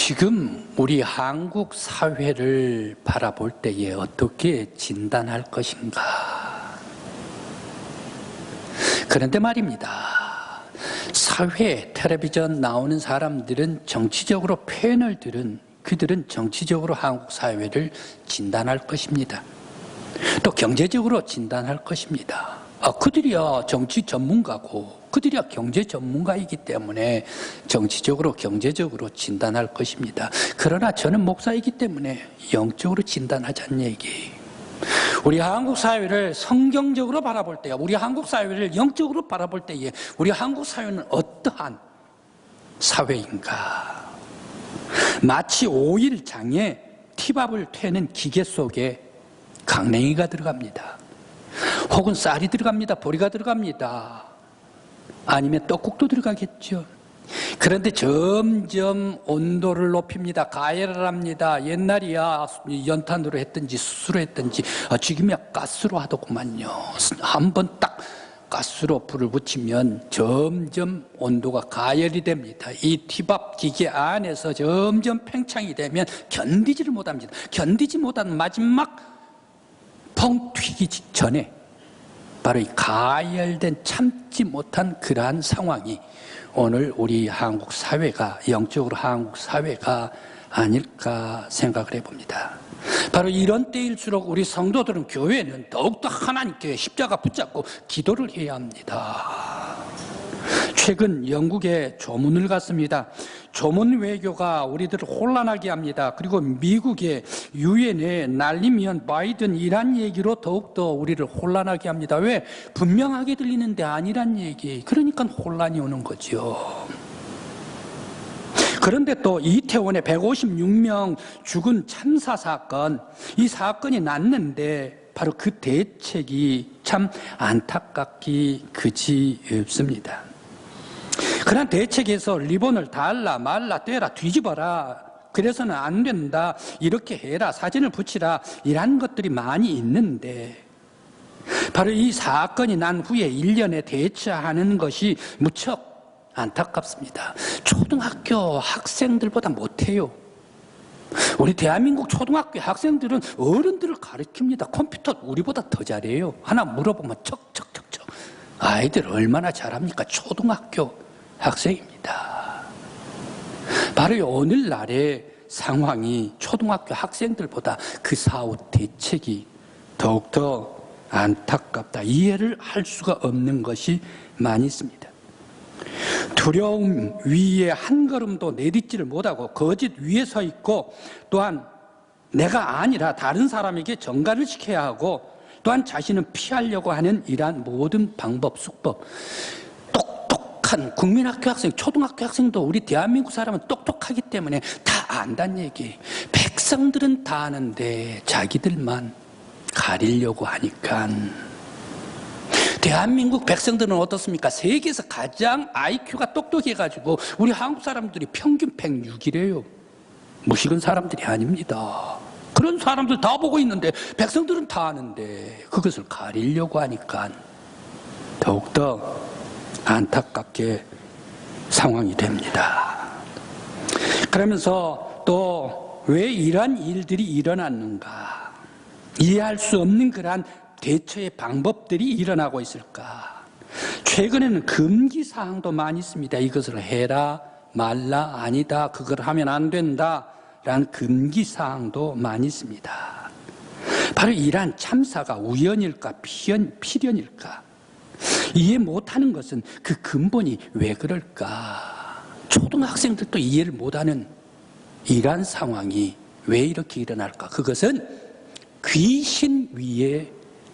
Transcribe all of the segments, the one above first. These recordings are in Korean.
지금 우리 한국 사회를 바라볼 때에 어떻게 진단할 것인가? 그런데 말입니다. 사회, 텔레비전 나오는 사람들은 정치적으로 패널들은 그들은 정치적으로 한국 사회를 진단할 것입니다. 또 경제적으로 진단할 것입니다. 그들이야 정치 전문가고 그들이야 경제 전문가이기 때문에 정치적으로 경제적으로 진단할 것입니다. 그러나 저는 목사이기 때문에 영적으로 진단하자는 얘기. 우리 한국 사회를 성경적으로 바라볼 때야, 우리 한국 사회를 영적으로 바라볼 때에 우리 한국 사회는 어떠한 사회인가? 마치 오일장에 티밥을 퇴는 기계 속에 강냉이가 들어갑니다. 혹은 쌀이 들어갑니다. 보리가 들어갑니다. 아니면 떡국도 들어가겠죠. 그런데 점점 온도를 높입니다. 가열을 합니다. 옛날이야 연탄으로 했든지 수수로 했든지 지금이야 가스로 하더구만요. 한번 딱 가스로 불을 붙이면 점점 온도가 가열이 됩니다. 이 티밥 기계 안에서 점점 팽창이 되면 견디지를 못합니다. 견디지 못한 마지막 펑 튀기 전에 바로 이 가열된 참지 못한 그러한 상황이 오늘 우리 한국 사회가 영적으로 한국 사회가 아닐까 생각을 해봅니다. 바로 이런 때일수록 우리 성도들은 교회는 더욱더 하나님께 십자가 붙잡고 기도를 해야 합니다. 최근 영국에 조문을 갔습니다. 조문 외교가 우리들을 혼란하게 합니다. 그리고 미국의 유엔에 날리면 바이든 이란 얘기로 더욱더 우리를 혼란하게 합니다. 왜? 분명하게 들리는데 아니란 얘기. 그러니까 혼란이 오는 거죠. 그런데 또 이태원에 156명 죽은 참사 사건, 이 사건이 났는데 바로 그 대책이 참 안타깝기 그지 없습니다. 그런 대책에서 리본을 달라 말라 떼라 뒤집어라, 그래서는 안 된다, 이렇게 해라, 사진을 붙이라, 이런 것들이 많이 있는데 바로 이 사건이 난 후에 1년에 대처하는 것이 무척 안타깝습니다. 초등학교 학생들보다 못해요. 우리 대한민국 초등학교 학생들은 어른들을 가르칩니다. 컴퓨터 우리보다 더 잘해요. 하나 물어보면 척척척척. 아이들 얼마나 잘합니까? 초등학교 학생입니다. 바로 오늘날의 상황이 초등학교 학생들보다 그 사후 대책이 더욱더 안타깝다. 이해를 할 수가 없는 것이 많이 있습니다. 두려움 위에 한 걸음도 내딛지를 못하고 거짓 위에 서 있고, 또한 내가 아니라 다른 사람에게 전가를 시켜야 하고, 또한 자신은 피하려고 하는 이러한 모든 방법, 수법. 똑똑한 국민학교 학생, 초등학교 학생도 우리 대한민국 사람은 똑똑하기 때문에 다 안다는 얘기. 백성들은 다 아는데 자기들만 가리려고 하니까. 대한민국 백성들은 어떻습니까? 세계에서 가장 IQ가 똑똑해가지고 우리 한국 사람들이 평균 106이래요. 무식한 사람들이 아닙니다. 그런 사람들 다 보고 있는데 백성들은 다 아는데 그것을 가리려고 하니까 더욱더 안타깝게 상황이 됩니다. 그러면서 또 왜 이러한 일들이 일어났는가, 이해할 수 없는 그러한 대처의 방법들이 일어나고 있을까? 최근에는 금기사항도 많이 있습니다. 이것을 해라, 말라, 아니다, 그걸 하면 안 된다 라는 금기사항도 많이 있습니다. 바로 이러한 참사가 우연일까 필연일까? 이해 못하는 것은 그 근본이 왜 그럴까? 초등학생들도 이해를 못하는 이러한 상황이 왜 이렇게 일어날까? 그것은 귀신 위에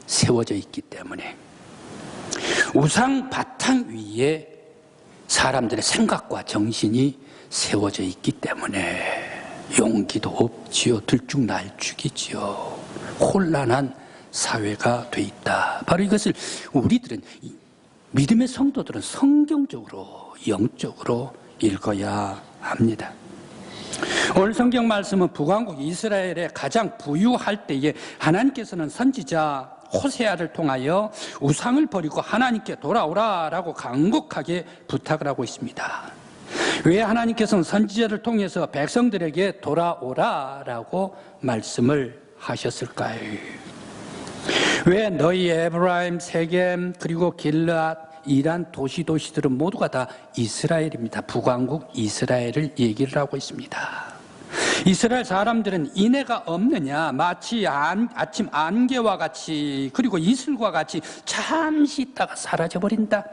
세워져 있기 때문에, 우상 바탕 위에 사람들의 생각과 정신이 세워져 있기 때문에 용기도 없지요. 들쭉날쭉이지요. 혼란한 사회가 돼 있다. 바로 이것을 우리들은, 믿음의 성도들은 성경적으로 영적으로 읽어야 합니다. 오늘 성경 말씀은 북왕국 이스라엘에 가장 부유할 때에 하나님께서는 선지자 호세아를 통하여 우상을 버리고 하나님께 돌아오라라고 간곡하게 부탁을 하고 있습니다. 왜 하나님께서는 선지자를 통해서 백성들에게 돌아오라라고 말씀을 하셨을까요? 왜 너희 에브라임, 세겜, 그리고 길르앗, 이란 도시들은 모두가 다 이스라엘입니다. 북왕국 이스라엘을 얘기를 하고 있습니다. 이스라엘 사람들은 인애가 없느냐? 마치 아침 안개와 같이, 그리고 이슬과 같이 잠시 있다가 사라져버린다.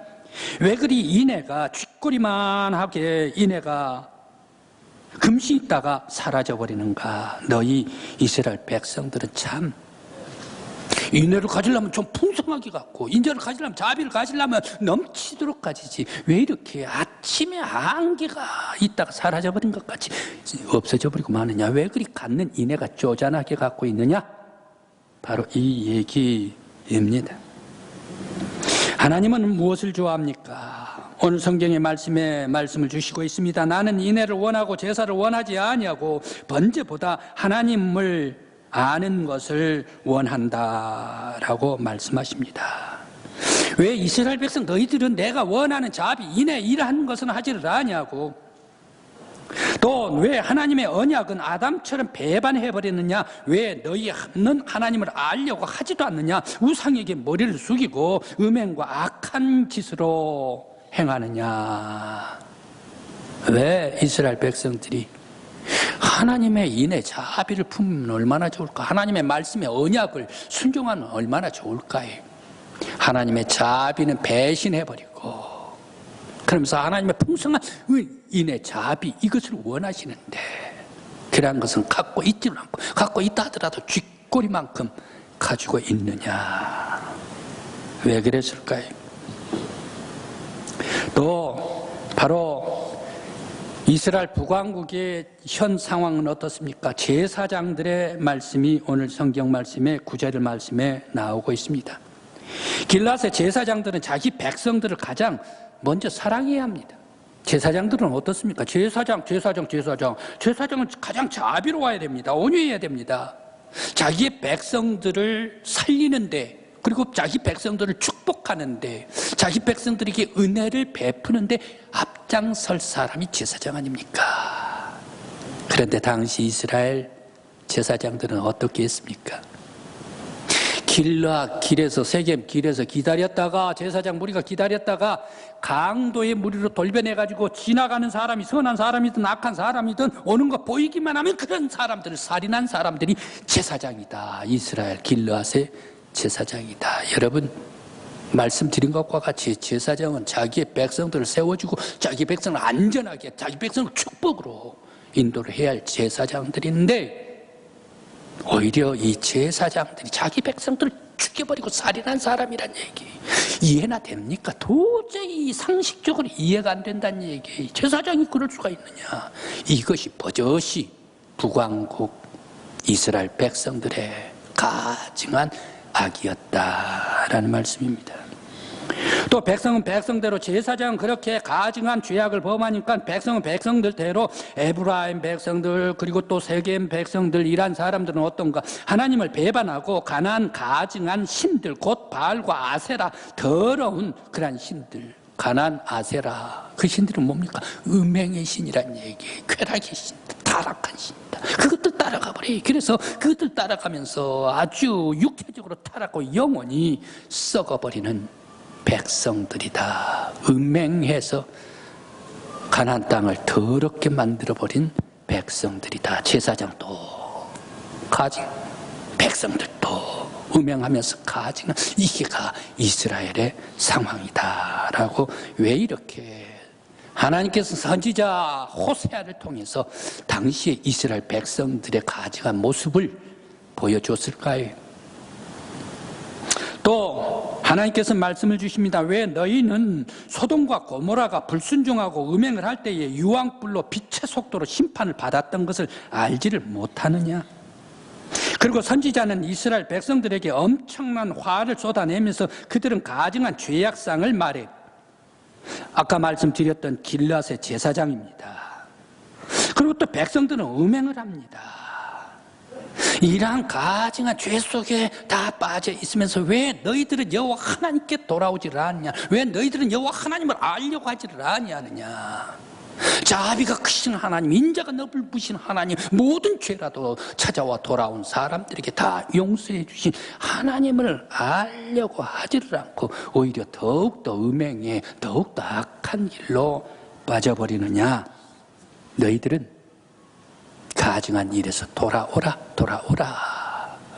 왜 그리 인애가 쥐꼬리만하게 인애가 금시 있다가 사라져버리는가? 너희 이스라엘 백성들은 참 인애를 가지려면 좀 풍성하게 갖고, 인자를 가지려면, 자비를 가지려면 넘치도록 가지지, 왜 이렇게 아침에 안개가 있다가 사라져버린 것 같이 없어져 버리고 마느냐? 왜 그리 갖는 인애가 쪼잔하게 갖고 있느냐? 바로 이 얘기입니다. 하나님은 무엇을 좋아합니까? 오늘 성경의 말씀을 주시고 있습니다. 나는 인애를 원하고 제사를 원하지 아니하고 번제보다 하나님을 아는 것을 원한다라고 말씀하십니다. 왜 이스라엘 백성 너희들은 내가 원하는 자비, 인애 이러한 것은 하지를 아니하고, 또 왜 하나님의 언약은 아담처럼 배반해버렸느냐? 왜 너희는 하나님을 알려고 하지도 않느냐? 우상에게 머리를 숙이고 음행과 악한 짓으로 행하느냐? 왜 이스라엘 백성들이 하나님의 인애 자비를 품으면 얼마나 좋을까? 하나님의 말씀의 언약을 순종하면 얼마나 좋을까요? 하나님의 자비는 배신해버리고, 그러면서 하나님의 풍성한 인애 자비 이것을 원하시는데, 그러한 것은 갖고 있지는 않고, 갖고 있다 하더라도 쥐꼬리만큼 가지고 있느냐? 왜 그랬을까요? 또 바로 이스라엘 북왕국의 현 상황은 어떻습니까? 제사장들의 말씀이 오늘 성경 말씀에, 구절 말씀에 나오고 있습니다. 길앗의 제사장들은 자기 백성들을 가장 먼저 사랑해야 합니다. 제사장들은 어떻습니까? 제사장은 가장 자비로워야 됩니다. 온유해야 됩니다. 자기의 백성들을 살리는데, 그리고 자기 백성들을 축복하는데, 자기 백성들에게 은혜를 베푸는데 앞장설 사람이 제사장 아닙니까? 그런데 당시 이스라엘 제사장들은 어떻게 했습니까? 길라 길에서, 세겜 길에서 기다렸다가, 제사장 무리가 기다렸다가 강도의 무리로 돌변해가지고 지나가는 사람이 선한 사람이든 악한 사람이든 오는 거 보이기만 하면 그런 사람들을 살인한 사람들이 제사장이다. 이스라엘 길르앗의 제사장이다. 여러분, 말씀드린 것과 같이 제사장은 자기의 백성들을 세워주고 자기 백성을 안전하게, 자기 백성을 축복으로 인도를 해야 할 제사장들인데, 오히려 이 제사장들이 자기 백성들을 죽여버리고 살인한 사람이란 얘기 이해나 됩니까? 도저히 상식적으로 이해가 안 된다는 얘기. 제사장이 그럴 수가 있느냐? 이것이 버젓이 북왕국 이스라엘 백성들의 가증한 악이었다라는 말씀입니다. 또 백성은 백성대로, 제사장은 그렇게 가증한 죄악을 범하니까 백성은 백성들대로, 에브라임 백성들, 그리고 또 세겜 백성들, 이란 사람들은 어떤가? 하나님을 배반하고 가난 가증한 신들, 곧 바알과 아세라, 더러운 그런 신들, 가난, 아세라, 그 신들은 뭡니까? 음행의 신이란 얘기, 쾌락의 신, 타락한 신이다. 그것들 따라가 버려. 그래서 그것들 따라가면서 아주 육체적으로 타락하고 영원히 썩어버리는 백성들이다. 음행해서 가나안 땅을 더럽게 만들어버린 백성들이다. 제사장도 가증, 백성들도 음행하면서 가증은 이게 이스라엘의 상황이다라고, 왜 이렇게 하나님께서 선지자 호세아를 통해서 당시의 이스라엘 백성들의 가증한 모습을 보여줬을까요? 또 하나님께서 말씀을 주십니다. 왜 너희는 소돔과 고모라가 불순종하고 음행을 할 때에 유황불로 빛의 속도로 심판을 받았던 것을 알지를 못하느냐? 그리고 선지자는 이스라엘 백성들에게 엄청난 화를 쏟아내면서 그들은 가증한 죄악상을 말해, 아까 말씀드렸던 길앗의 제사장입니다. 그리고 또 백성들은 음행을 합니다. 이러한 가증한 죄 속에 다 빠져 있으면서 왜 너희들은 여호와 하나님께 돌아오지를 않냐? 왜 너희들은 여호와 하나님을 알려고 하지를 아니하느냐? 자비가 크신 하나님, 인자가 넓으신 하나님, 모든 죄라도 찾아와 돌아온 사람들에게 다 용서해 주신 하나님을 알려고 하지를 않고 오히려 더욱더 음행에 더욱더 악한 길로 빠져버리느냐. 너희들은 가증한 일에서 돌아오라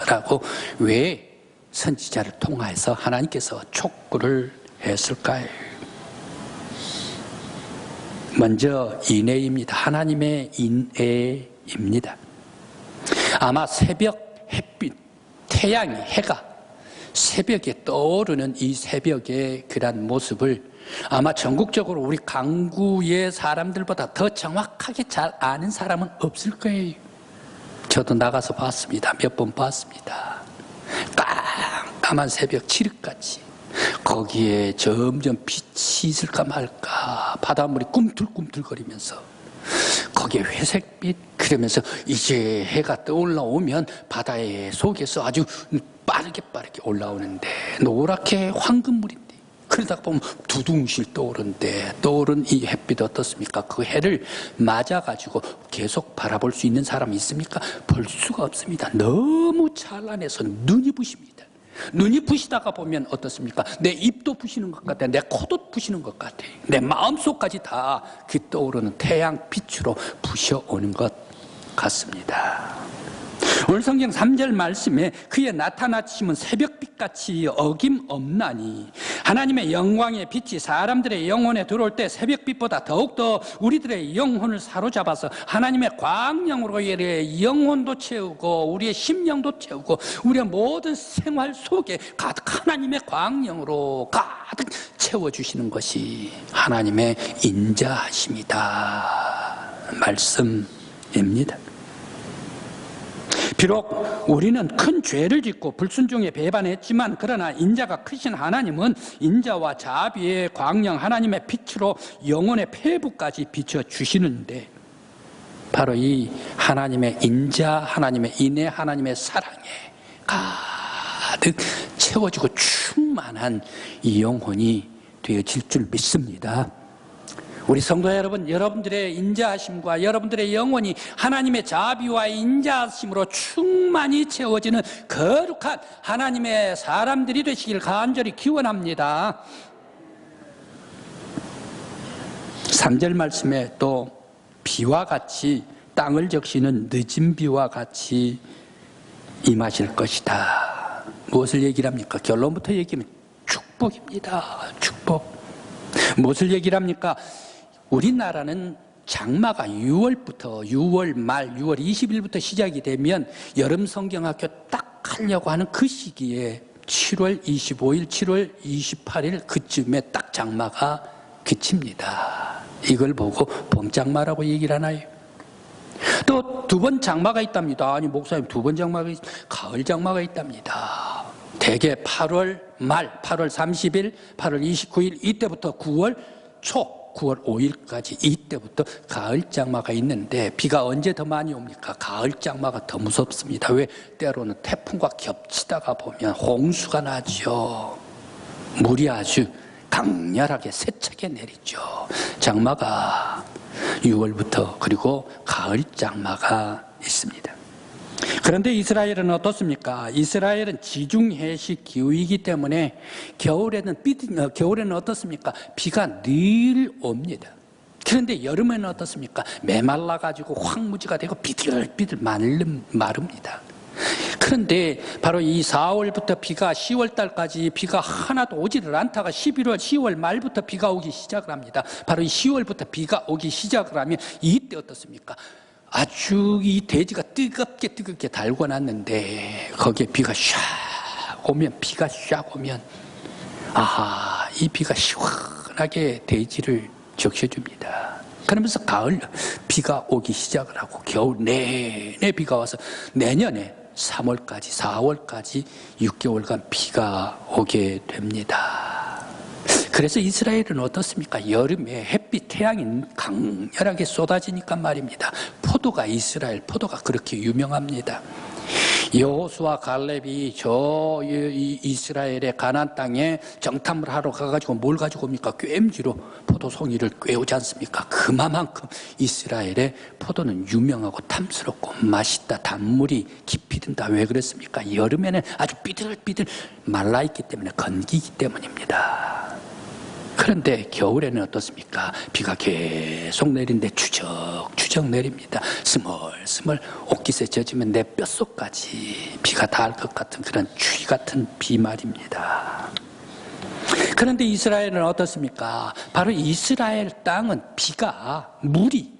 라고 왜 선지자를 통해서 하나님께서 촉구를 했을까요? 먼저 인애입니다. 하나님의 인애입니다. 아마 새벽 햇빛, 태양이, 해가 새벽에 떠오르는 이 새벽의 그런 모습을 아마 전국적으로 우리 강구의 사람들보다 더 정확하게 잘 아는 사람은 없을 거예요. 저도 나가서 봤습니다. 몇 번 봤습니다. 깜깜한 새벽 칠흑같이 거기에 점점 빛이 있을까 말까, 바닷물이 꿈틀꿈틀거리면서 거기에 회색빛, 그러면서 이제 해가 떠올라오면 바다의 속에서 아주 빠르게 올라오는데 노랗게 황금물인데, 그러다가 보면 두둥실 떠오르는데, 떠오른 이 햇빛 어떻습니까? 그 해를 맞아가지고 계속 바라볼 수 있는 사람이 있습니까? 볼 수가 없습니다. 너무 찬란해서 눈이 부십니다. 눈이 부시다가 보면 어떻습니까? 내 입도 부시는 것 같아요. 내 코도 부시는 것 같아요. 내 마음속까지 다 그 떠오르는 태양 빛으로 부셔오는 것 같습니다. 오늘 성경 3절 말씀에 그의 나타나심은 새벽빛같이 어김없나니, 하나님의 영광의 빛이 사람들의 영혼에 들어올 때 새벽빛보다 더욱더 우리들의 영혼을 사로잡아서 하나님의 광명으로 우리의 영혼도 채우고 우리의 심령도 채우고 우리의 모든 생활 속에 가득 하나님의 광명으로 가득 채워주시는 것이 하나님의 인자하심이다 말씀입니다. 비록 우리는 큰 죄를 짓고 불순종에 배반했지만, 그러나 인자가 크신 하나님은 인자와 자비의 광명 하나님의 빛으로 영혼의 폐부까지 비춰주시는데, 바로 이 하나님의 인자, 하나님의 인애, 하나님의 사랑에 가득 채워지고 충만한 이 영혼이 되어질 줄 믿습니다. 우리 성도 여러분, 여러분들의 인자하심과 여러분들의 영혼이 하나님의 자비와 인자하심으로 충만히 채워지는 거룩한 하나님의 사람들이 되시길 간절히 기원합니다. 3절 말씀에 또 비와 같이, 땅을 적시는 늦은 비와 같이 임하실 것이다. 무엇을 얘기를 합니까? 결론부터 얘기하면 축복입니다. 축복. 무엇을 얘기를 합니까? 우리나라는 장마가 6월 말 6월 20일부터 시작이 되면 여름 성경학교 딱 하려고 하는 그 시기에 7월 25일, 7월 28일 그쯤에 딱 장마가 그칩니다. 이걸 보고 봄장마라고 얘기를 하나요? 또 두 번 장마가 있답니다. 아니 목사님, 두 번 장마가 가을 장마가 있답니다. 대개 8월 말, 8월 30일, 8월 29일 이때부터 9월 초, 9월 5일까지 이때부터 가을 장마가 있는데, 비가 언제 더 많이 옵니까? 가을 장마가 더 무섭습니다. 왜? 때로는 태풍과 겹치다가 보면 홍수가 나죠. 물이 아주 강렬하게 세차게 내리죠. 장마가 6월부터, 그리고 가을 장마가 있습니다. 그런데 이스라엘은 어떻습니까? 이스라엘은 지중해식 기후이기 때문에 겨울에는 어떻습니까? 비가 늘 옵니다. 그런데 여름에는 어떻습니까? 메말라가지고 황무지가 되고 비들비들 마릅니다. 그런데 바로 이 4월부터 비가 10월 달까지 비가 하나도 오지를 않다가 11월, 10월 말부터 비가 오기 시작을 합니다. 바로 이 10월부터 비가 오기 시작을 하면 이때 어떻습니까? 아주 이 대지가 뜨겁게 달궈놨는데 거기에 비가 샥 오면, 아하, 이 비가 시원하게 대지를 적셔줍니다. 그러면서 가을 비가 오기 시작을 하고 겨울 내내 비가 와서 내년에 3월까지, 4월까지 6개월간 비가 오게 됩니다. 그래서 이스라엘은 어떻습니까? 여름에 햇빛, 태양이 강렬하게 쏟아지니까 말입니다. 포도가, 이스라엘 포도가 그렇게 유명합니다. 여호수아 갈렙이 저 이스라엘의 가나안 땅에 정탐을 하러 가가지고 뭘 가지고 옵니까? 꿰임지로 포도송이를 꿰오지 않습니까? 그만큼 이스라엘의 포도는 유명하고 탐스럽고 맛있다. 단물이 깊이 든다. 왜 그랬습니까? 여름에는 아주 삐들삐들 말라있기 때문에 건기기 때문입니다. 그런데 겨울에는 어떻습니까? 비가 계속 내리는데 추적추적 내립니다. 스멀스멀 옷깃에 젖으면 내 뼛속까지 비가 닿을 것 같은 그런 추위 같은 비 말입니다. 그런데 이스라엘은 어떻습니까? 바로 이스라엘 땅은 비가, 물이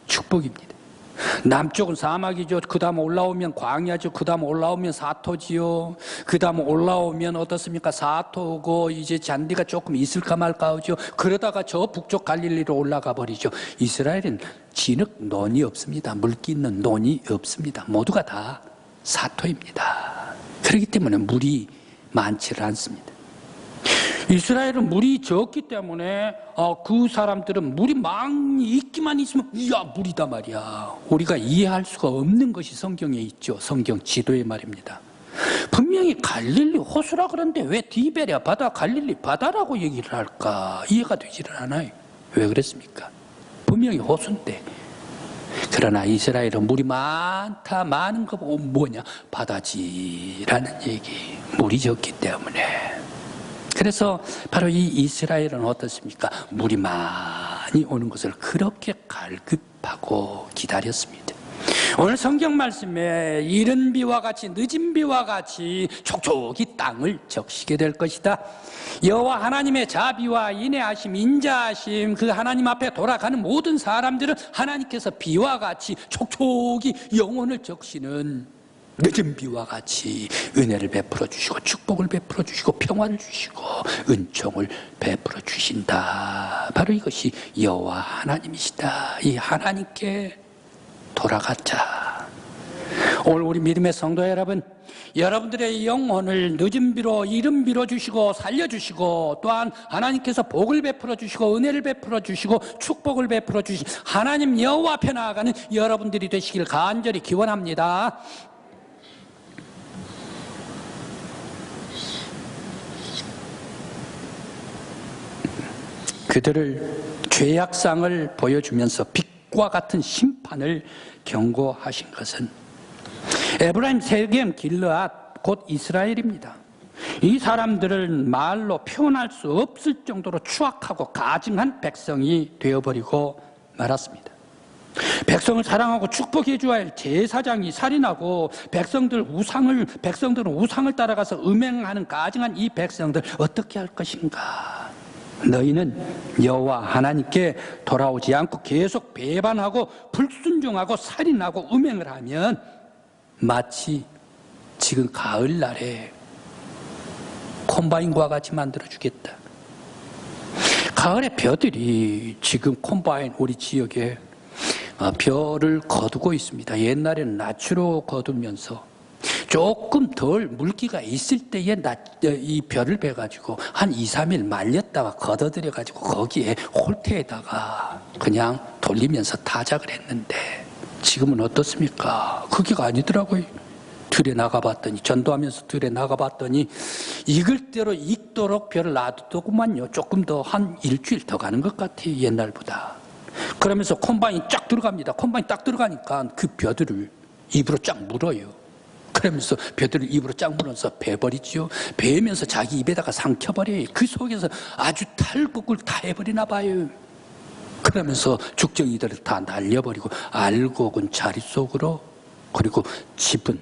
축복입니다. 남쪽은 사막이죠. 그 다음 올라오면 광야죠. 그 다음 올라오면 사토지요. 그 다음 올라오면 어떻습니까? 사토고 이제 잔디가 조금 있을까 말까 하죠. 그러다가 저 북쪽 갈릴리로 올라가 버리죠. 이스라엘은 진흙 논이 없습니다. 물기 있는 논이 없습니다. 모두가 다 사토입니다. 그렇기 때문에 물이 많지를 않습니다. 이스라엘은 물이 적기 때문에 그 사람들은 물이 많이 있기만 있으면 이야 물이다 말이야. 우리가 이해할 수가 없는 것이 성경에 있죠. 성경 지도에 말입니다. 분명히 갈릴리 호수라 그러는데 왜 디베랴 바다 갈릴리 바다라고 얘기를 할까? 이해가 되지를 않아요. 왜 그랬습니까? 분명히 호수인데. 그러나 이스라엘은 물이 많은 거 보고 뭐냐? 바다지라는 얘기. 물이 적기 때문에. 그래서 바로 이 이스라엘은 어떻습니까? 물이 많이 오는 것을 그렇게 갈급하고 기다렸습니다. 오늘 성경 말씀에 이른 비와 같이 늦은 비와 같이 촉촉이 땅을 적시게 될 것이다. 여호와 하나님의 자비와 인애하심, 인자하심, 그 하나님 앞에 돌아가는 모든 사람들은 하나님께서 비와 같이 촉촉이 영혼을 적시는 늦은 비와 같이 은혜를 베풀어 주시고 축복을 베풀어 주시고 평화를 주시고 은총을 베풀어 주신다. 바로 이것이 여호와 하나님이시다. 이 하나님께 돌아가자. 오늘 우리 믿음의 성도 여러분, 여러분들의 영혼을 늦은 비로 이른 비로 주시고 살려주시고 또한 하나님께서 복을 베풀어 주시고 은혜를 베풀어 주시고 축복을 베풀어 주신 하나님 여호와 앞에 나아가는 여러분들이 되시길 간절히 기원합니다. 그들을 죄악상을 보여주면서 빛과 같은 심판을 경고하신 것은 에브라임, 세겜, 길르앗 곧 이스라엘입니다. 이 사람들은 말로 표현할 수 없을 정도로 추악하고 가증한 백성이 되어버리고 말았습니다. 백성을 사랑하고 축복해 줘야 할 제사장이 살인하고 백성들은 우상을 따라가서 음행하는 가증한 이 백성들 어떻게 할 것인가? 너희는 여호와 하나님께 돌아오지 않고 계속 배반하고 불순종하고 살인하고 음행을 하면 마치 지금 가을날에 콤바인과 같이 만들어주겠다. 가을에 벼들이 지금 콤바인 우리 지역에 벼를 거두고 있습니다. 옛날에는 낫으로 거두면서 조금 덜 물기가 있을 때에 이 벼를 베가지고 한 2, 3일 말렸다가 걷어들여가지고 거기에 홀대에다가 그냥 돌리면서 타작을 했는데 지금은 어떻습니까? 그게 아니더라고요. 들에 나가봤더니 전도하면서 들에 나가봤더니 익을 대로 익도록 벼를 놔두더구만요. 조금 더 한 일주일 더 가는 것 같아요. 옛날보다. 그러면서 콤바인이 쫙 들어갑니다. 콤바인 딱 들어가니까 그 벼들을 입으로 쫙 물어요. 그러면서 벼들을 입으로 쫙 물어서 베버리죠. 베면서 자기 입에다가 삼켜버려요. 그 속에서 아주 탈곡을 다 해버리나 봐요. 그러면서 죽정이들을 다 날려버리고 알곡은 자리 속으로 그리고 집은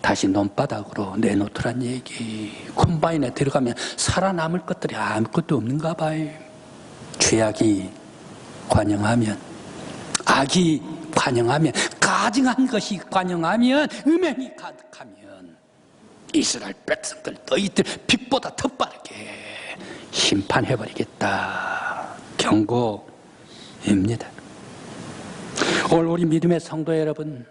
다시 논바닥으로 내놓더란 얘기. 콤바인에 들어가면 살아남을 것들이 아무것도 없는가 봐요. 죄악이 관영하면 악이 관영하면 가증한 것이 관영하면 음행이 가득하면 이스라엘 백성들 너희들 빛보다 더 빠르게 심판해버리겠다. 경고입니다. 오늘 우리 믿음의 성도 여러분,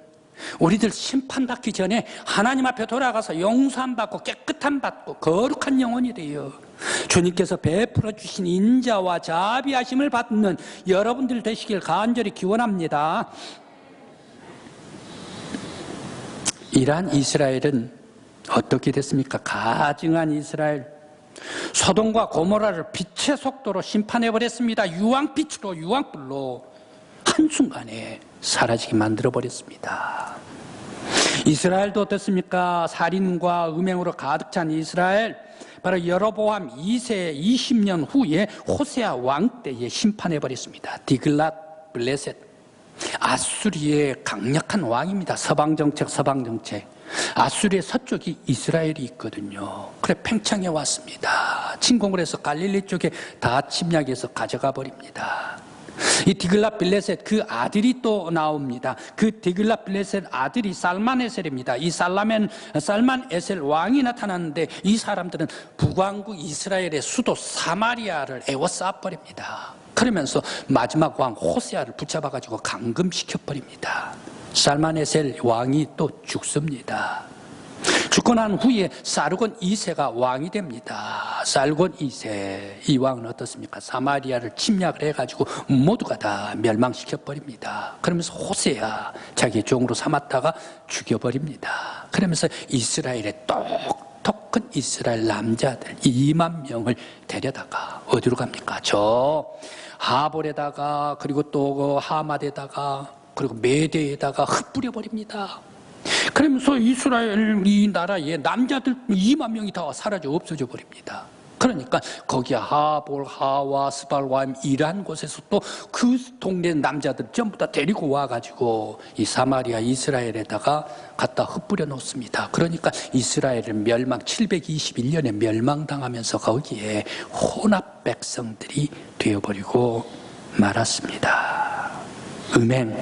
우리들 심판받기 전에 하나님 앞에 돌아가서 용서함받고 깨끗함받고 거룩한 영혼이 되어 주님께서 베풀어 주신 인자와 자비하심을 받는 여러분들 되시길 간절히 기원합니다. 이러한 이스라엘은 어떻게 됐습니까? 가증한 이스라엘, 소돔과 고모라를 빛의 속도로 심판해버렸습니다. 유황빛으로, 유황불로 한순간에 사라지게 만들어버렸습니다. 이스라엘도 어떻습니까? 살인과 음행으로 가득 찬 이스라엘, 바로 여로보암 2세 20년 후에 호세아 왕 때에 심판해버렸습니다. 디글랏 블레셋, 아수리의 강력한 왕입니다. 서방정책. 아수리의 서쪽이 이스라엘이 있거든요. 그래 팽창해 왔습니다. 침공을 해서 갈릴리 쪽에 다 침략해서 가져가 버립니다. 이 디글랏 빌레셋, 그 아들이 또 나옵니다. 그 디글랏 빌레셋 아들이 살만에셀입니다. 이 살만에셀 왕이 나타났는데 이 사람들은 북왕국 이스라엘의 수도 사마리아를 에워싸 버립니다. 그러면서 마지막 왕 호세아를 붙잡아가지고 감금시켜버립니다. 살만에셀 왕이 또 죽습니다. 죽고 난 후에 사르곤 2세가 왕이 됩니다. 사르곤 2세, 이 왕은 어떻습니까? 사마리아를 침략을 해가지고 모두가 다 멸망시켜버립니다. 그러면서 호세아 자기의 종으로 삼았다가 죽여버립니다. 그러면서 이스라엘의 똑똑한 이스라엘 남자들 2만 명을 데려다가 어디로 갑니까? 저 하볼에다가, 그리고 또 하맛에다가, 그리고 메대에다가 흩뿌려버립니다. 그러면서 이스라엘 이 나라에 남자들 2만 명이 다 사라져 없어져 버립니다. 그러니까 거기에 하볼, 하와, 스발와임 이란 곳에서 또 그 동네 남자들 전부 다 데리고 와가지고 이 사마리아 이스라엘에다가 갖다 흩뿌려 놓습니다. 그러니까 이스라엘은 멸망 721년에 멸망당하면서 거기에 혼합 백성들이 되어버리고 말았습니다. 음행,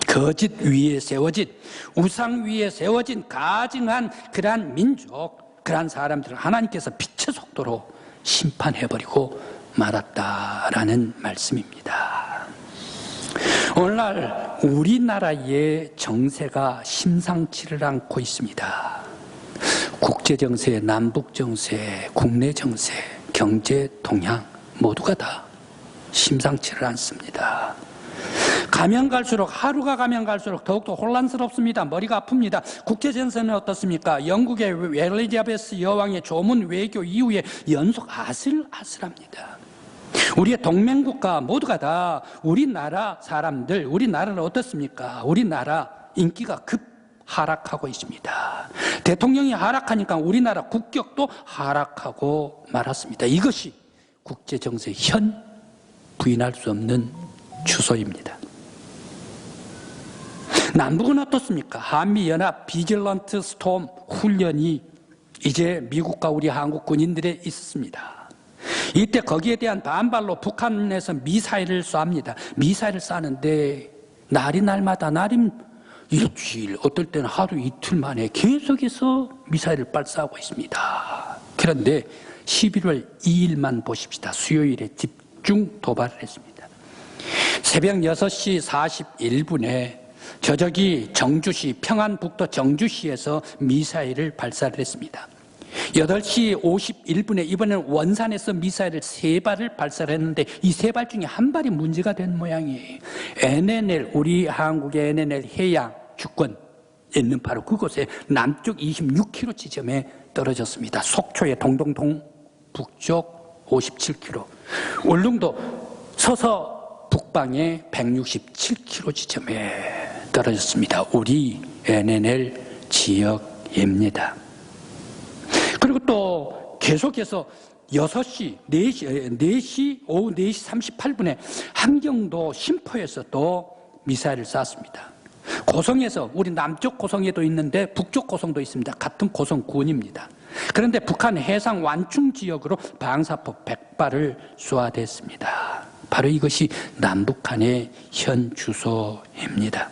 거짓 위에 세워진, 우상 위에 세워진 가증한 그러한 민족, 그러한 사람들을 하나님께서 빛의 속도로 심판해버리고 말았다라는 말씀입니다. 오늘날 우리나라의 정세가 심상치를 않고 있습니다. 국제정세, 남북정세, 국내정세, 경제 동향 모두가 다 심상치를 않습니다. 가면 갈수록, 하루가 가면 갈수록 더욱더 혼란스럽습니다. 머리가 아픕니다. 국제정세는 어떻습니까? 영국의 엘리자베스 여왕의 조문 외교 이후에 연속 아슬아슬합니다. 우리의 동맹국가 모두가 다 우리나라 사람들, 우리나라는 어떻습니까? 우리나라 인기가 급 하락하고 있습니다. 대통령이 하락하니까 우리나라 국격도 하락하고 말았습니다. 이것이 국제정세의 현 부인할 수 없는 주소입니다. 남북은 어떻습니까? 한미연합 비질런트 스톰 훈련이 이제 미국과 우리 한국 군인들에 있었습니다. 이때 거기에 대한 반발로 북한에서 미사일을 쏘합니다. 미사일을 쏘는데 날이 날마다 일주일, 어떨 때는 하루 이틀 만에 계속해서 미사일을 발사하고 있습니다. 그런데 11월 2일만 보십시다. 수요일에 집중 도발을 했습니다. 새벽 6시 41분에 저저기 정주시, 평안북도 정주시에서 미사일을 발사를 했습니다. 8시 51분에 이번에는 원산에서 미사일을 3발을 발사를 했는데 이 3발 중에 한 발이 문제가 된 모양이에요. NNL, 우리 한국의 NNL 해양 주권 있는 바로 그곳에 남쪽 26km 지점에 떨어졌습니다. 속초의 동동동 북쪽 57km, 울릉도 서서 북방의 167km 지점에 떨어졌습니다. 우리 NNL 지역입니다. 그리고 또 계속해서 6시, 4시, 오후 4시 38분에 함경도 심포에서 또 미사일을 쐈습니다. 고성에서, 우리 남쪽 고성에도 있는데 북쪽 고성도 있습니다. 같은 고성군입니다. 그런데 북한 해상 완충 지역으로 방사포 100발을 쏘아댔습니다. 바로 이것이 남북한의 현 주소입니다.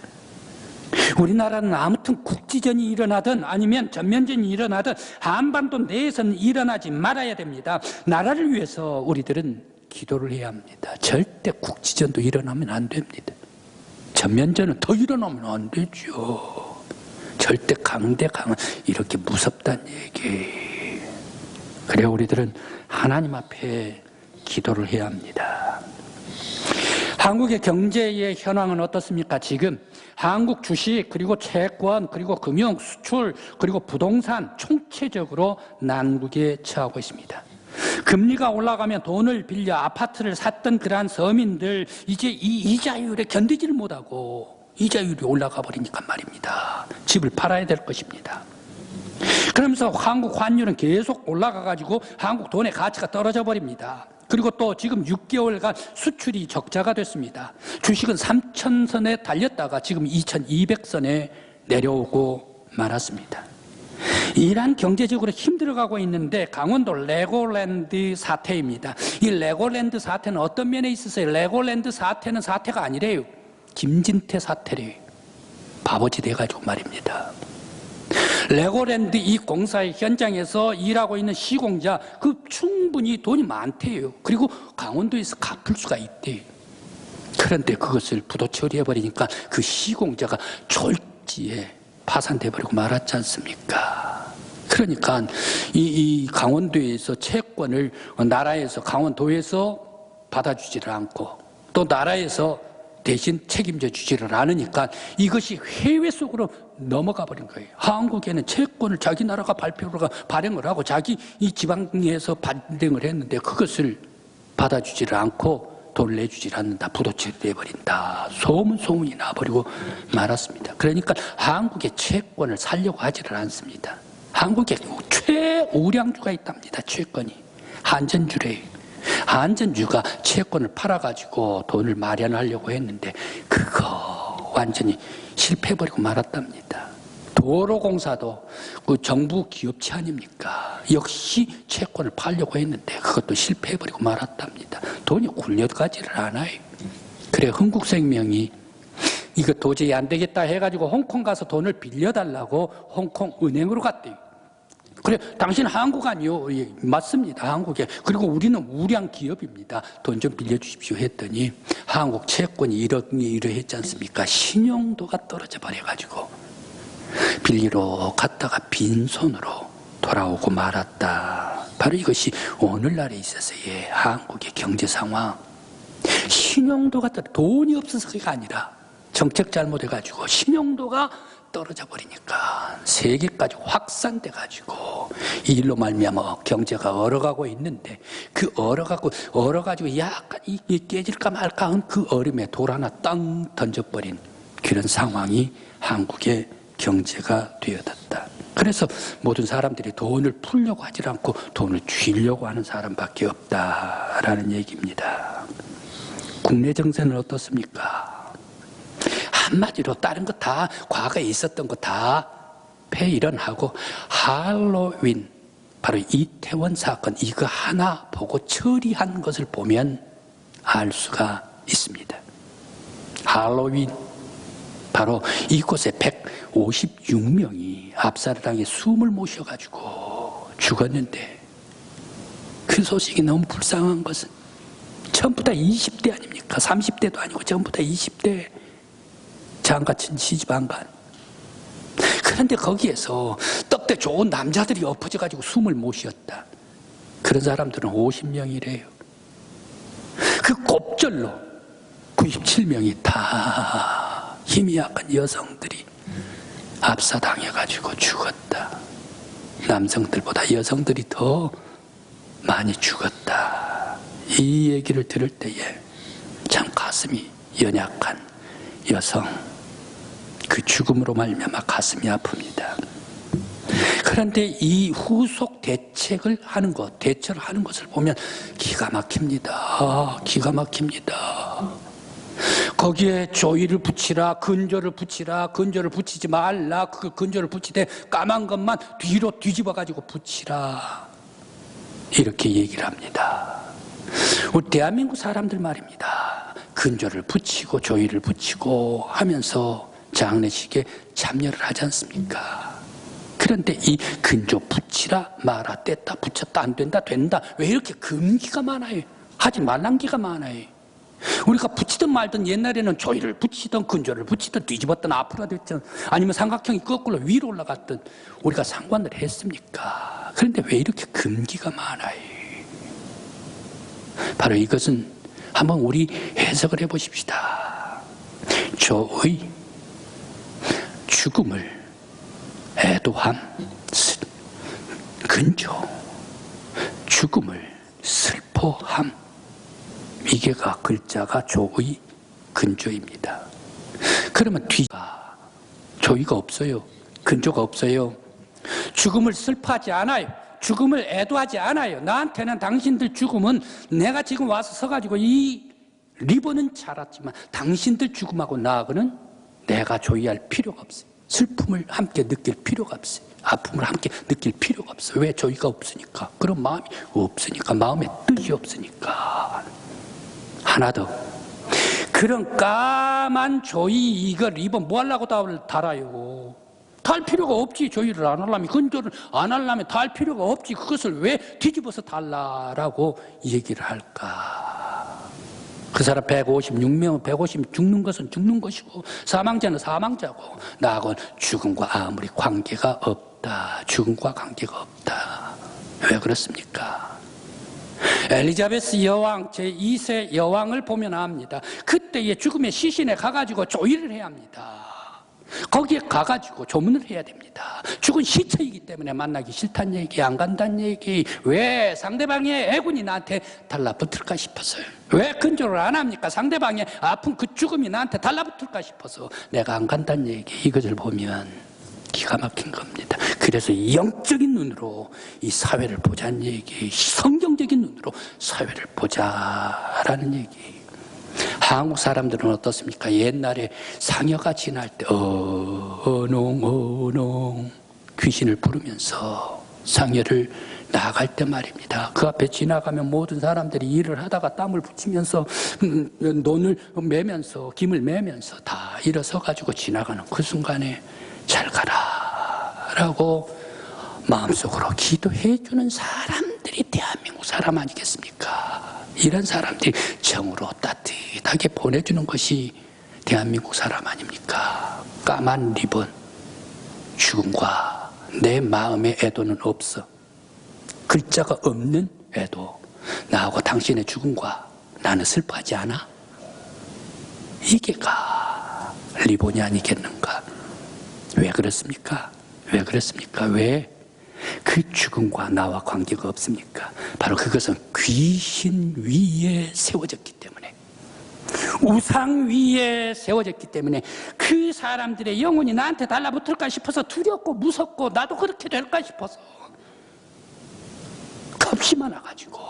우리나라는 아무튼 국지전이 일어나든 아니면 전면전이 일어나든 한반도 내에서는 일어나지 말아야 됩니다. 나라를 위해서 우리들은 기도를 해야 합니다. 절대 국지전도 일어나면 안 됩니다. 전면전은 더 일어나면 안 되죠. 절대 강대강은 이렇게 무섭다는 얘기. 그래 우리들은 하나님 앞에 기도를 해야 합니다. 한국의 경제의 현황은 어떻습니까? 지금 한국 주식, 그리고 채권, 그리고 금융, 수출, 그리고 부동산 총체적으로 난국에 처하고 있습니다. 금리가 올라가면 돈을 빌려 아파트를 샀던 그러한 서민들 이제 이 이자율에 견디지를 못하고 이자율이 올라가 버리니까 말입니다. 집을 팔아야 될 것입니다. 그러면서 한국 환율은 계속 올라가가지고 한국 돈의 가치가 떨어져 버립니다. 그리고 또 지금 6개월간 수출이 적자가 됐습니다. 주식은 3,000선에 달렸다가 지금 2,200선에 내려오고 말았습니다. 이란 경제적으로 힘들어가고 있는데 강원도 레고랜드 사태입니다. 이 레고랜드 사태는 어떤 면에 있어서요? 레고랜드 사태는 사태가 아니래요. 김진태 사태래요. 바보짓 해가지고 말입니다. 레고랜드 이 공사의 현장에서 일하고 있는 시공자 그 충분히 돈이 많대요. 그리고 강원도에서 갚을 수가 있대요. 그런데 그것을 부도 처리해버리니까 그 시공자가 졸지에 파산돼 버리고 말았지 않습니까? 그러니까 이 강원도에서 채권을 나라에서 강원도에서 받아주지를 않고 또 나라에서 대신 책임져 주지를 않으니까 이것이 해외 속으로 넘어가 버린 거예요. 한국에는 채권을 자기 나라가 발행을 하고 자기 이 지방에서 발행을 했는데 그것을 받아주지를 않고 돈을 내주질 않는다. 부도 처리돼 버린다. 소문이 나버리고 말았습니다. 그러니까 한국의 채권을 살려고 하지를 않습니다. 한국에 최우량주가 있답니다. 채권이. 한전주래요. 한전주가 채권을 팔아가지고 돈을 마련하려고 했는데 그거 완전히 실패해버리고 말았답니다. 도로공사도 그 정부 기업체 아닙니까? 역시 채권을 팔려고 했는데 그것도 실패해버리고 말았답니다. 돈이 굴려가지를 않아요. 그래 흥국생명이 이거 도저히 안 되겠다 해가지고 홍콩 가서 돈을 빌려달라고 홍콩 은행으로 갔대요. 그래, 당신 한국 아니요? 예, 맞습니다. 한국에. 그리고 우리는 우량 기업입니다. 돈 좀 빌려주십시오 했더니 한국 채권이 이러했지 않습니까? 신용도가 떨어져 버려가지고 빌리러 갔다가 빈손으로 돌아오고 말았다. 바로 이것이 오늘날에 있어서의 한국의 경제 상황. 신용도가 돈이 없어서가 아니라 정책 잘못해가지고 신용도가 떨어져 버리니까 세계까지 확산돼 가지고 이 일로 말미암아 경제가 얼어가고 있는데 그 얼어가지고 약간 이게 깨질까 말까 한 그 얼음에 돌 하나 땅 던져버린 그런 상황이 한국의 경제가 되어졌다. 그래서 모든 사람들이 돈을 풀려고 하지 않고 돈을 쥐려고 하는 사람밖에 없다라는 얘기입니다. 국내 정세는 어떻습니까? 한마디로 다른 거 다 과거에 있었던 거 다 폐일원하고 할로윈 바로 이태원 사건 이거 하나 보고 처리한 것을 보면 알 수가 있습니다. 할로윈 바로 이곳에 156명이 압살을 당해 숨을 못 쉬어가지고 죽었는데 그 소식이 너무 불쌍한 것은 전부 다 20대 아닙니까? 30대도 아니고 전부 다 20대 장가친 시집안간. 그런데 거기에서 떡대 좋은 남자들이 엎어져가지고 숨을 못 쉬었다. 그런 사람들은 50명이래요. 그 곱절로 97명이 다 힘이 약한 여성들이 압사당해가지고 죽었다. 남성들보다 여성들이 더 많이 죽었다. 이 얘기를 들을 때에 참 가슴이 연약한 여성 그 죽음으로 말미암아 가슴이 아픕니다. 그런데 이 후속 대처를 하는 것을 보면 기가 막힙니다. 기가 막힙니다. 거기에 조의를 붙이라, 근조를 붙이라, 근조를 붙이지 말라, 그 근조를 붙이되 까만 것만 뒤로 뒤집어 가지고 붙이라. 이렇게 얘기를 합니다. 우리 대한민국 사람들 말입니다. 근조를 붙이고 조의를 붙이고 하면서 장례식에 참여를 하지 않습니까? 그런데 이 근조 붙이라 마라 뗐다 붙였다 안 된다 된다 왜 이렇게 금기가 많아요? 하지 말란 기가 많아요. 우리가 붙이든 말든 옛날에는 조의를 붙이든 근조를 붙이든 뒤집었든 앞으로 됐든 아니면 삼각형이 거꾸로 위로 올라갔든 우리가 상관을 했습니까? 그런데 왜 이렇게 금기가 많아요? 바로 이것은 한번 우리 해석을 해보십시다. 조의, 죽음을 애도함, 근조, 죽음을 슬퍼함. 이게가 글자가 조의 근조입니다. 그러면 뒤가 조의가 없어요. 근조가 없어요. 죽음을 슬퍼하지 않아요. 죽음을 애도하지 않아요. 나한테는 당신들 죽음은 내가 지금 와서 서가지고 이 리본은 자랐지만 당신들 죽음하고 나하고는 내가 조의할 필요가 없어요. 슬픔을 함께 느낄 필요가 없어요. 아픔을 함께 느낄 필요가 없어요. 왜? 조의가 없으니까. 그런 마음이 없으니까. 마음의 뜻이 없으니까. 하나 더. 그런 까만 조의 이거 리본 뭐 하려고 달아요? 달 필요가 없지. 조의를 안 하려면, 근조를 안 하려면 달 필요가 없지. 그것을 왜 뒤집어서 달라라고 얘기를 할까? 그 사람 156명, 150 죽는 것은 죽는 것이고 사망자는 사망자고 나하고는 죽음과 아무리 관계가 없다. 죽음과 관계가 없다. 왜 그렇습니까? 엘리자베스 여왕, 제2세 여왕을 보면 압니다. 그때의 죽음의 시신에 가가지고 조의를 해야 합니다. 거기에 가가지고 조문을 해야 됩니다. 죽은 시체이기 때문에 만나기 싫다는 얘기, 안 간다는 얘기. 왜 상대방의 애군이 나한테 달라붙을까 싶어서요. 왜 근조를 안 합니까? 상대방의 아픈 그 죽음이 나한테 달라붙을까 싶어서 내가 안 간다는 얘기. 이것을 보면 기가 막힌 겁니다. 그래서 영적인 눈으로 이 사회를 보자는 얘기, 성경적인 눈으로 사회를 보자라는 얘기. 한국 사람들은 어떻습니까? 옛날에 상여가 지날 때 어농 귀신을 부르면서 상여를 나갈 때 말입니다. 그 앞에 지나가면 모든 사람들이 일을 하다가 땀을 붙이면서 논을 매면서 김을 매면서 다 일어서가지고 지나가는 그 순간에 잘 가라 라고 마음속으로 기도해주는 사람들이 대한민국 사람 아니겠습니까? 이런 사람들이 정으로 따뜻하게 보내주는 것이 대한민국 사람 아닙니까? 까만 리본, 죽음과 내 마음의 애도는 없어. 글자가 없는 애도. 나하고 당신의 죽음과 나는 슬퍼하지 않아? 이게가 리본이 아니겠는가? 왜 그렇습니까? 왜 그렇습니까? 왜? 그 죽음과 나와 관계가 없습니까? 바로 그것은 귀신 위에 세워졌기 때문에, 우상 위에 세워졌기 때문에 그 사람들의 영혼이 나한테 달라붙을까 싶어서 두렵고 무섭고 나도 그렇게 될까 싶어서 겁이 많아가지고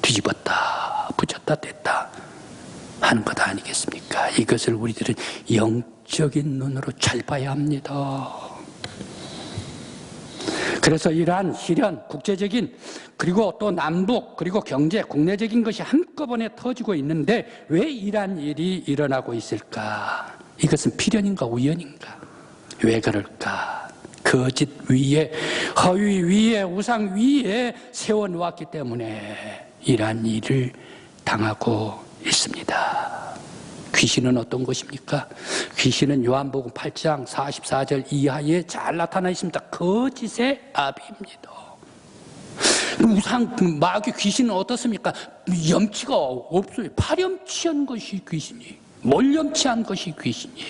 뒤집었다 붙였다 뗐다 하는 것 아니겠습니까? 이것을 우리들은 영적인 눈으로 잘 봐야 합니다. 그래서 이러한 시련, 국제적인 그리고 또 남북 그리고 경제, 국내적인 것이 한꺼번에 터지고 있는데 왜 이러한 일이 일어나고 있을까? 이것은 필연인가 우연인가? 왜 그럴까? 거짓 위에, 허위 위에, 우상 위에 세워놓았기 때문에 이러한 일을 당하고 있습니다. 귀신은 어떤 것입니까? 귀신은 요한복음 8장 44절 이하에 잘 나타나 있습니다. 거짓의 아비입니다. 우상, 마귀 귀신은 어떻습니까? 염치가 없어요. 파렴치한 것이 귀신이, 몰염치한 것이 귀신이.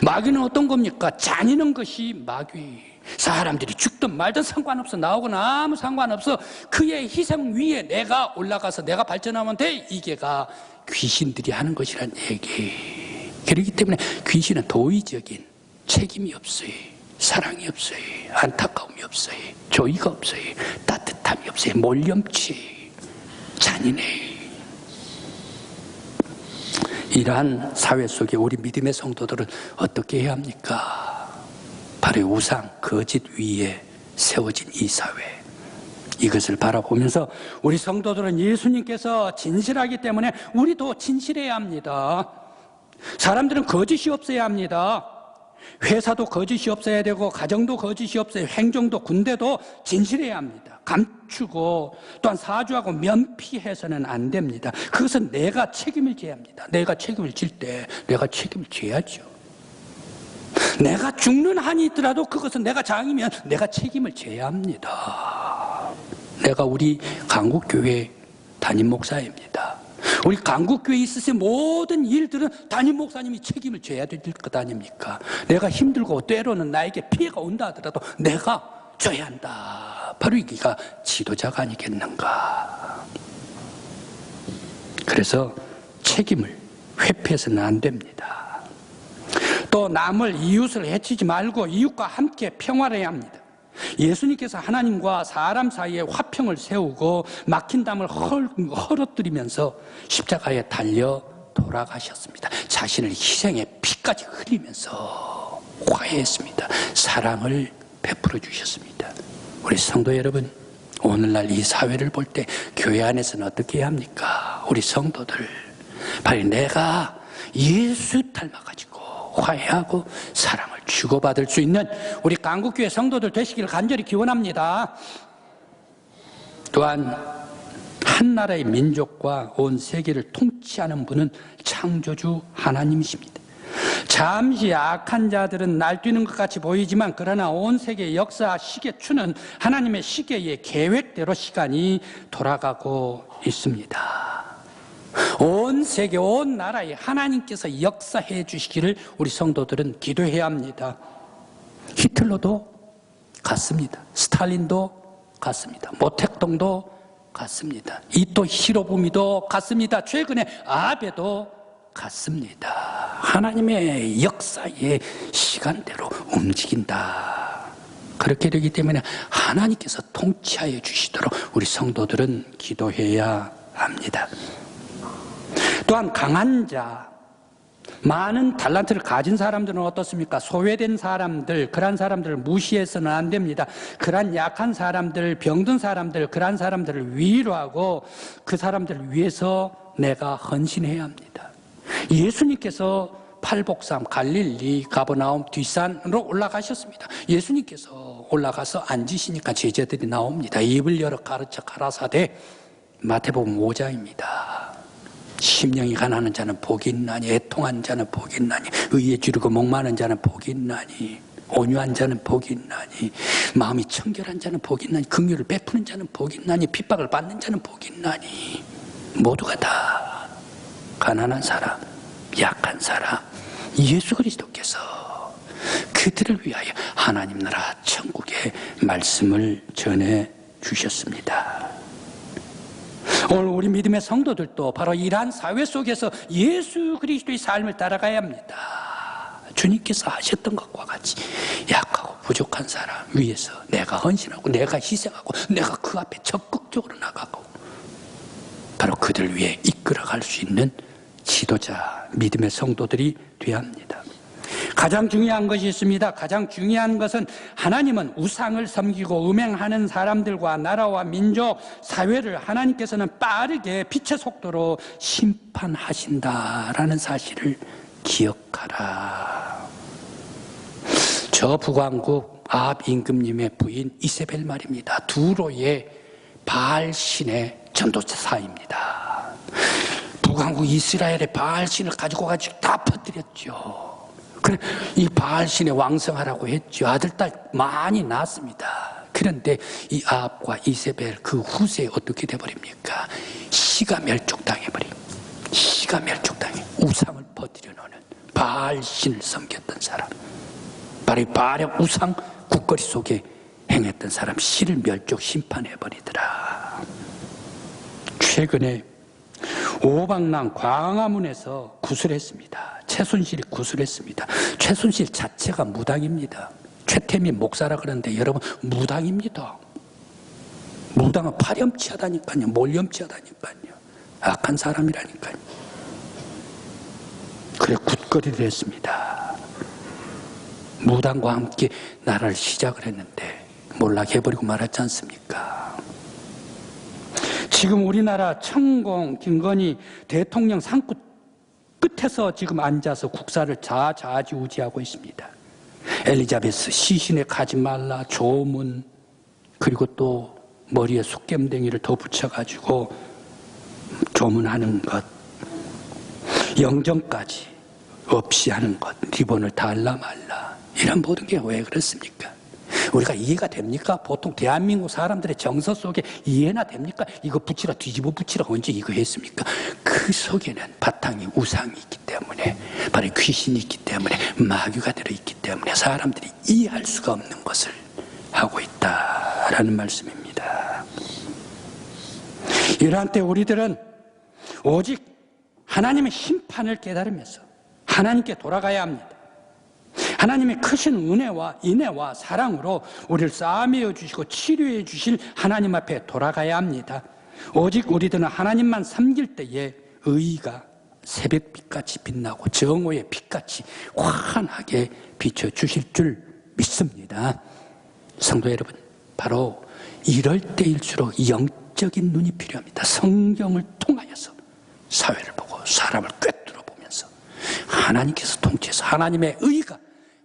마귀는 어떤 겁니까? 잔인한 것이 마귀. 사람들이 죽든 말든 상관없어. 나하고는 아무 상관없어. 그의 희생 위에 내가 올라가서 내가 발전하면 돼. 이게가 귀신들이 하는 것이란 얘기. 그렇기 때문에 귀신은 도의적인 책임이 없어요. 사랑이 없어요. 안타까움이 없어요. 조의가 없어요. 따뜻함이 없어요. 몰염치, 잔인해. 이러한 사회 속에 우리 믿음의 성도들은 어떻게 해야 합니까? 바로 우상, 거짓 위에 세워진 이 사회, 이것을 바라보면서 우리 성도들은 예수님께서 진실하기 때문에 우리도 진실해야 합니다. 사람들은 거짓이 없어야 합니다. 회사도 거짓이 없어야 되고 가정도 거짓이 없어야, 행정도 군대도 진실해야 합니다. 감추고 또한 사주하고 면피해서는 안 됩니다. 그것은 내가 책임을 져야 합니다. 내가 책임을 질 때 내가 책임을 져야죠. 내가 죽는 한이 있더라도 그것은 내가 장이면 내가 책임을 져야 합니다. 내가 우리 강국교회 담임 목사입니다. 우리 강국교회에 있어서의 모든 일들은 담임 목사님이 책임을 져야 될 것 아닙니까? 내가 힘들고 때로는 나에게 피해가 온다 하더라도 내가 져야 한다. 바로 이기가 지도자가 아니겠는가. 그래서 책임을 회피해서는 안 됩니다. 또 남을 이웃을 해치지 말고 이웃과 함께 평화를 해야 합니다. 예수님께서 하나님과 사람 사이에 화평을 세우고 막힌 담을 헐어뜨리면서 십자가에 달려 돌아가셨습니다. 자신을 희생의 피까지 흘리면서 화해했습니다. 사랑을 베풀어 주셨습니다. 우리 성도 여러분, 오늘날 이 사회를 볼 때 교회 안에서는 어떻게 해야 합니까? 우리 성도들, 바로 내가 예수 닮아가지고 화해하고 사랑을 주고받을 수 있는 우리 강국교회 성도들 되시기를 간절히 기원합니다. 또한 한 나라의 민족과 온 세계를 통치하는 분은 창조주 하나님이십니다. 잠시 악한 자들은 날뛰는 것 같이 보이지만 그러나 온 세계의 역사 시계추는 하나님의 시계의 계획대로 시간이 돌아가고 있습니다. 온 세계, 온 나라에 하나님께서 역사해 주시기를 우리 성도들은 기도해야 합니다. 히틀러도 갔습니다. 스탈린도 갔습니다. 모택동도 갔습니다. 이토 히로부미도 갔습니다. 최근에 아베도 갔습니다. 하나님의 역사의 시간대로 움직인다. 그렇게 되기 때문에 하나님께서 통치하여 주시도록 우리 성도들은 기도해야 합니다. 또한 강한 자, 많은 달란트를 가진 사람들은 어떻습니까? 소외된 사람들, 그런 사람들을 무시해서는 안 됩니다. 그런 약한 사람들, 병든 사람들, 그런 사람들을 위로하고 그 사람들을 위해서 내가 헌신해야 합니다. 예수님께서 팔복산 갈릴리 가버나움 뒷산으로 올라가셨습니다. 예수님께서 올라가서 앉으시니까 제자들이 나옵니다. 입을 열어 가르쳐 가라사대. 마태복음 5장입니다. 심령이 가난한 자는 복이 있나니, 애통한 자는 복이 있나니, 의에 주르고 목마른 자는 복이 있나니, 온유한 자는 복이 있나니, 마음이 청결한 자는 복이 있나니, 긍휼을 베푸는 자는 복이 있나니, 핍박을 받는 자는 복이 있나니, 모두가 다 가난한 사람, 약한 사람, 예수 그리스도께서 그들을 위하여 하나님 나라 천국의 말씀을 전해 주셨습니다. 오늘 우리 믿음의 성도들도 바로 이러한 사회 속에서 예수 그리스도의 삶을 따라가야 합니다. 주님께서 하셨던 것과 같이 약하고 부족한 사람 위해서 내가 헌신하고 내가 희생하고 내가 그 앞에 적극적으로 나가고 바로 그들을 위해 이끌어갈 수 있는 지도자, 믿음의 성도들이 되어야 합니다. 가장 중요한 것이 있습니다. 가장 중요한 것은 하나님은 우상을 섬기고 음행하는 사람들과 나라와 민족, 사회를 하나님께서는 빠르게 빛의 속도로 심판하신다라는 사실을 기억하라. 저 북왕국 아합 임금님의 부인 이세벨 말입니다. 두로의 바알신의 전도사입니다. 북왕국 이스라엘의 바알신을 가지고 다 퍼뜨렸죠. 그래, 이 바알신에 왕성하라고 했죠. 아들, 딸 많이 낳았습니다. 그런데 이 아합과 이세벨 그 후세에 어떻게 돼버립니까? 시가 멸족당해버립니다. 시가 멸족당해. 우상을 퍼뜨려 놓는 바알신을 섬겼던 사람. 바로 이 바알의 우상 국거리 속에 행했던 사람, 시를 멸족 심판해버리더라. 최근에 오방랑 광화문에서 구술했습니다. 최순실이 구술했습니다. 최순실 자체가 무당입니다. 최태민 목사라 그러는데 여러분 무당입니다. 무당은 파렴치하다니까요. 몰렴치하다니까요. 악한 사람이라니까요. 그래 굳거리를 했습니다. 무당과 함께 나라를 시작을 했는데 몰락해버리고 말았지 않습니까? 지금 우리나라 천공 김건희 대통령 상구 끝에서 지금 앉아서 국사를 좌지우지하고 있습니다. 엘리자베스 시신에 가지 말라 조문, 그리고 또 머리에 숫겜댕이를 더 붙여가지고 조문하는 것, 영정까지 없이 하는 것, 리본을 달라 말라, 이런 모든 게 왜 그렇습니까? 우리가 이해가 됩니까? 보통 대한민국 사람들의 정서 속에 이해나 됩니까? 이거 붙이라 뒤집어 붙이라 언제 이거 했습니까? 그 속에는 바탕이 우상이 있기 때문에, 바로 귀신이 있기 때문에, 마귀가 들어있기 때문에 사람들이 이해할 수가 없는 것을 하고 있다라는 말씀입니다. 이러한 때 우리들은 오직 하나님의 심판을 깨달으면서 하나님께 돌아가야 합니다. 하나님의 크신 은혜와 인애와 사랑으로 우리를 싸매어 주시고 치료해 주실 하나님 앞에 돌아가야 합니다. 오직 우리들은 하나님만 섬길 때에 의의가 새벽빛같이 빛나고 정오의 빛같이 환하게 비춰주실 줄 믿습니다. 성도 여러분, 바로 이럴 때일수록 영적인 눈이 필요합니다. 성경을 통하여서 사회를 보고 사람을 꿰뚫어 보면서 하나님께서 통치해서 하나님의 의가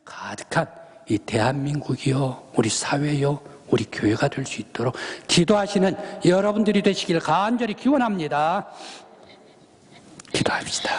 가득한 이 대한민국이요, 우리 사회요, 우리 교회가 될 수 있도록 기도하시는 여러분들이 되시길 간절히 기원합니다. 기도합시다.